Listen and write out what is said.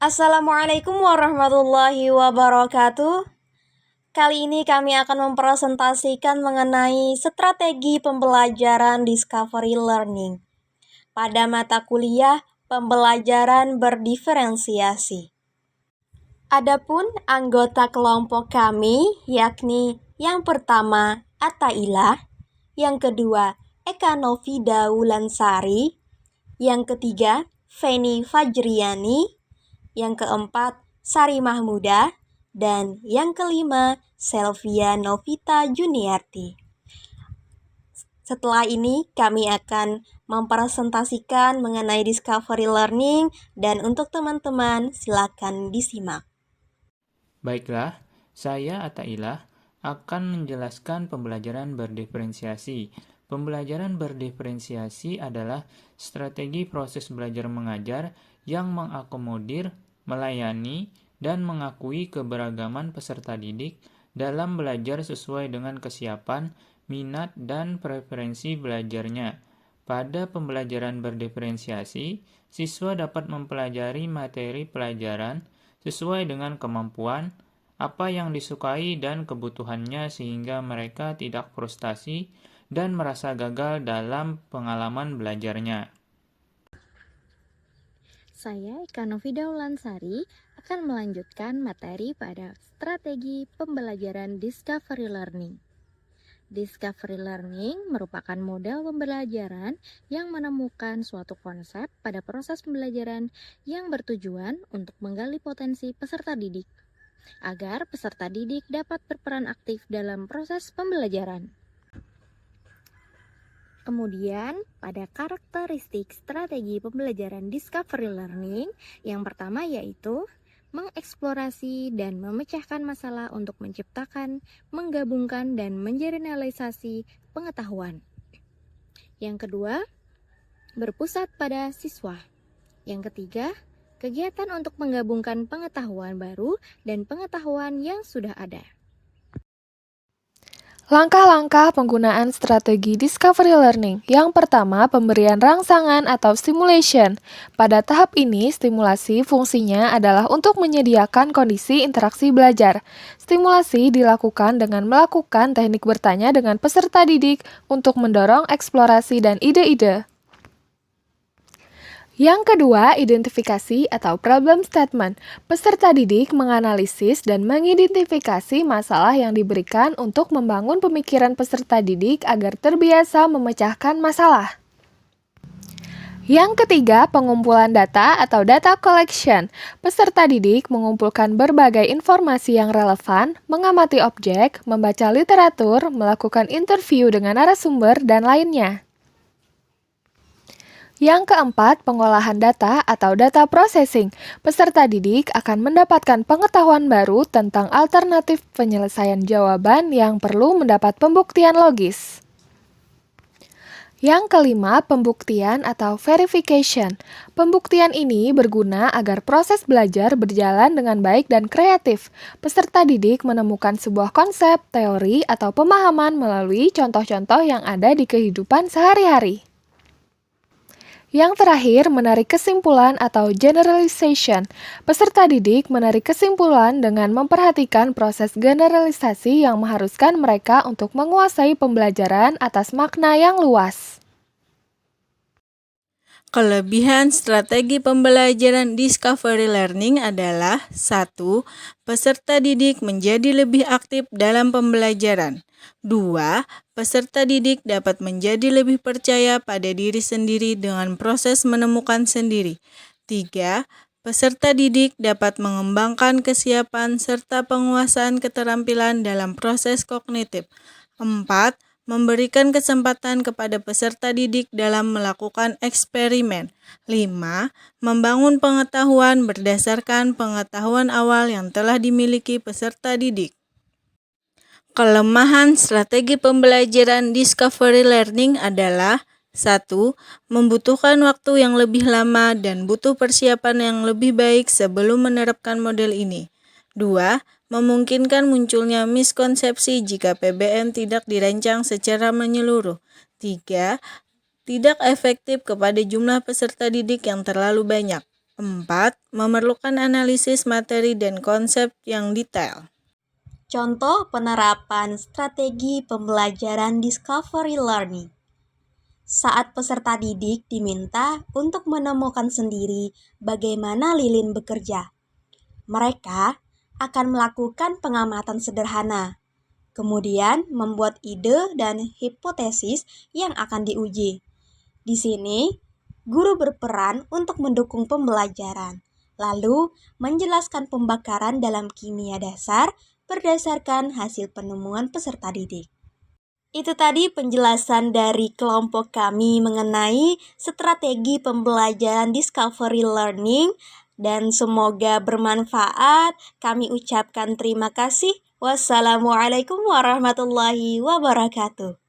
Assalamualaikum warahmatullahi wabarakatuh. Kali ini kami akan mempresentasikan mengenai strategi pembelajaran Discovery Learning pada mata kuliah pembelajaran berdiferensiasi. Adapun anggota kelompok kami yakni yang pertama Atailah, yang kedua Eka Novida Wulansari, yang ketiga Feni Fajriani, yang keempat Sari Mahmuda, dan yang kelima Selvia Novita Juniarti. Setelah ini kami akan mempresentasikan mengenai Discovery Learning, dan untuk teman-teman silakan disimak. Baiklah, saya Atailah akan menjelaskan pembelajaran berdiferensiasi. Pembelajaran berdiferensiasi adalah strategi proses belajar mengajar yang mengakomodir, melayani, dan mengakui keberagaman peserta didik dalam belajar sesuai dengan kesiapan, minat, dan preferensi belajarnya. Pada pembelajaran berdiferensiasi, siswa dapat mempelajari materi pelajaran sesuai dengan kemampuan, apa yang disukai dan kebutuhannya sehingga mereka tidak frustasi dan merasa gagal dalam pengalaman belajarnya. Saya Eka Novida Wulansari akan melanjutkan materi pada strategi pembelajaran Discovery Learning. Discovery Learning merupakan model pembelajaran yang menemukan suatu konsep pada proses pembelajaran yang bertujuan untuk menggali potensi peserta didik, agar peserta didik dapat berperan aktif dalam proses pembelajaran. Kemudian, pada karakteristik strategi pembelajaran Discovery Learning, yang pertama yaitu mengeksplorasi dan memecahkan masalah untuk menciptakan, menggabungkan, dan mengeneralisasi pengetahuan. Yang kedua, berpusat pada siswa. Yang ketiga, kegiatan untuk menggabungkan pengetahuan baru dan pengetahuan yang sudah ada. Langkah-langkah penggunaan strategi Discovery Learning. Yang pertama, pemberian rangsangan atau stimulation. Pada tahap ini, stimulasi fungsinya adalah untuk menyediakan kondisi interaksi belajar. Stimulasi dilakukan dengan melakukan teknik bertanya dengan peserta didik untuk mendorong eksplorasi dan ide-ide. Yang kedua, identifikasi atau problem statement. Peserta didik menganalisis dan mengidentifikasi masalah yang diberikan untuk membangun pemikiran peserta didik agar terbiasa memecahkan masalah. Yang ketiga, pengumpulan data atau data collection. Peserta didik mengumpulkan berbagai informasi yang relevan, mengamati objek, membaca literatur, melakukan interview dengan narasumber, dan lainnya. Yang keempat, pengolahan data atau data processing. Peserta didik akan mendapatkan pengetahuan baru tentang alternatif penyelesaian jawaban yang perlu mendapat pembuktian logis. Yang kelima, pembuktian atau verification. Pembuktian ini berguna agar proses belajar berjalan dengan baik dan kreatif. Peserta didik menemukan sebuah konsep, teori, atau pemahaman melalui contoh-contoh yang ada di kehidupan sehari-hari. Yang terakhir, menarik kesimpulan atau generalization. Peserta didik menarik kesimpulan dengan memperhatikan proses generalisasi yang mengharuskan mereka untuk menguasai pembelajaran atas makna yang luas. Kelebihan strategi pembelajaran Discovery Learning adalah 1. Peserta didik menjadi lebih aktif dalam pembelajaran. 2. Peserta didik dapat menjadi lebih percaya pada diri sendiri dengan proses menemukan sendiri. 3. Peserta didik dapat mengembangkan kesiapan serta penguasaan keterampilan dalam proses kognitif. 4. Memberikan kesempatan kepada peserta didik dalam melakukan eksperimen. 5. Membangun pengetahuan berdasarkan pengetahuan awal yang telah dimiliki peserta didik. Kelemahan strategi pembelajaran Discovery Learning adalah 1. Membutuhkan waktu yang lebih lama dan butuh persiapan yang lebih baik sebelum menerapkan model ini. 2. Memungkinkan munculnya miskonsepsi jika PBM tidak dirancang secara menyeluruh. 3. Tidak efektif kepada jumlah peserta didik yang terlalu banyak. 4. Memerlukan analisis materi dan konsep yang detail. Contoh penerapan strategi pembelajaran discovery learning. Saat peserta didik diminta untuk menemukan sendiri bagaimana lilin bekerja, mereka akan melakukan pengamatan sederhana, kemudian membuat ide dan hipotesis yang akan diuji. Di sini, guru berperan untuk mendukung pembelajaran, lalu menjelaskan pembakaran dalam kimia dasar berdasarkan hasil penemuan peserta didik. Itu tadi penjelasan dari kelompok kami mengenai strategi pembelajaran discovery learning dan semoga bermanfaat. Kami ucapkan terima kasih. Wassalamualaikum warahmatullahi wabarakatuh.